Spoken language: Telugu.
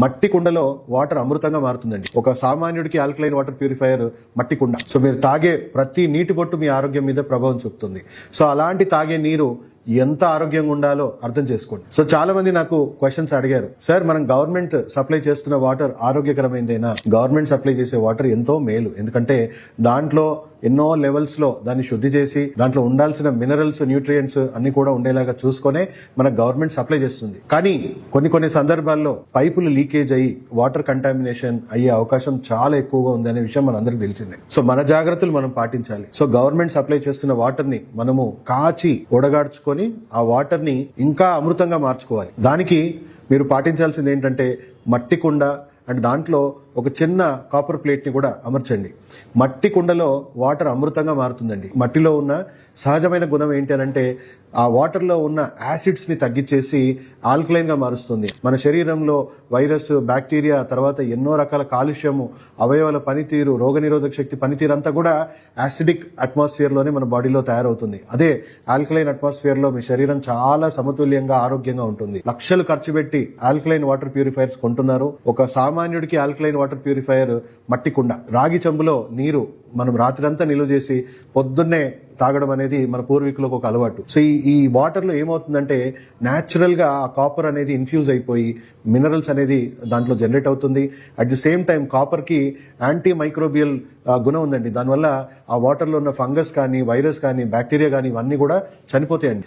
మట్టి కుండలో వాటర్ అమృతంగా మారుతుందండి. ఒక సామాన్యుడికి ఆల్కలైన్ వాటర్ ప్యూరిఫైయర్ మట్టి కుండ. సో మీరు తాగే ప్రతి నీటి బొట్టు మీ ఆరోగ్యం మీద ప్రభావం చూపుతుంది. సో అలాంటి తాగే నీరు ఎంత ఆరోగ్యంగా ఉండాలో అర్థం చేసుకోండి. సో చాలా మంది నాకు క్వశ్చన్స్ అడిగారు, సార్ మనం గవర్నమెంట్ సప్లై చేస్తున్న వాటర్ ఆరోగ్యకరమైందేనా? గవర్నమెంట్ సప్లై చేసే వాటర్ ఎంతో మేలు, ఎందుకంటే దాంట్లో ఎన్నో లెవెల్స్ లో దాన్ని శుద్ధి చేసి దాంట్లో ఉండాల్సిన మినరల్స్, న్యూట్రియంట్స్ అన్ని కూడా ఉండేలాగా చూసుకునే మన గవర్నమెంట్ సప్లై చేస్తుంది. కానీ కొన్ని సందర్భాల్లో పైపులు లీకేజ్ అయ్యి వాటర్ కంటామినేషన్ అయ్యే అవకాశం చాలా ఎక్కువగా ఉంది అనే విషయం మనందరికీ తెలిసిందే. సో మన జాగ్రత్తలు మనం పాటించాలి. సో గవర్నమెంట్ సప్లై చేస్తున్న వాటర్ ని మనము కాచి ఒడగాడ్చుకొని ఆ వాటర్ ని ఇంకా అమృతంగా మార్చుకోవాలి. దానికి మీరు పాటించాల్సింది ఏంటంటే మట్టి కుండ అండ్ దాంట్లో ఒక చిన్న కాపర్ ప్లేట్ ని కూడా అమర్చండి. మట్టి కుండలో వాటర్ అమృతంగా మారుతుందండి. మట్టిలో ఉన్న సహజమైన గుణం ఏంటి అంటే ఆ వాటర్ లో ఉన్న యాసిడ్స్ ని తగ్గించేసి ఆల్కలైన్ గా మారుస్తుంది. మన శరీరంలో వైరస్, బ్యాక్టీరియా, తర్వాత ఎన్నో రకాల కాలుష్యము, అవయవాల పనితీరు, రోగనిరోధక శక్తి పనితీరు అంతా కూడా యాసిడిక్ అట్మాస్ఫియర్ లోనే మన బాడీలో తయారవుతుంది. అదే ఆల్కలైన్ అట్మాస్ఫియర్ లో మీ శరీరం చాలా సమతుల్యంగా, ఆరోగ్యంగా ఉంటుంది. లక్షలు ఖర్చు పెట్టి ఆల్కలైన్ వాటర్ ప్యూరిఫైయర్స్ కొంటున్నారు. ఒక సామాన్యుడికి ఆల్కలైన్ వాటర్ ప్యూరిఫైయర్ మట్టి కుండ, రాగి చెంబులో నీరు మనం రాత్రంతా నిల్వ చేసి పొద్దున్నే తాగడం అనేది మన పూర్వీకులకు ఒక అలవాటు. సో ఈ వాటర్ లో ఏమవుతుందంటే న్యాచురల్ గా ఆ కాపర్ అనేది ఇన్ఫ్యూజ్ అయిపోయి మినరల్స్ అనేది దాంట్లో జనరేట్ అవుతుంది. At the same time copper కి యాంటీ మైక్రోబియల్ గుణం ఉందండి. దానివల్ల ఆ వాటర్ లో ఉన్న ఫంగస్ కానీ, వైరస్ కానీ, బ్యాక్టీరియా కానీ ఇవన్నీ కూడా చనిపోతాయండి.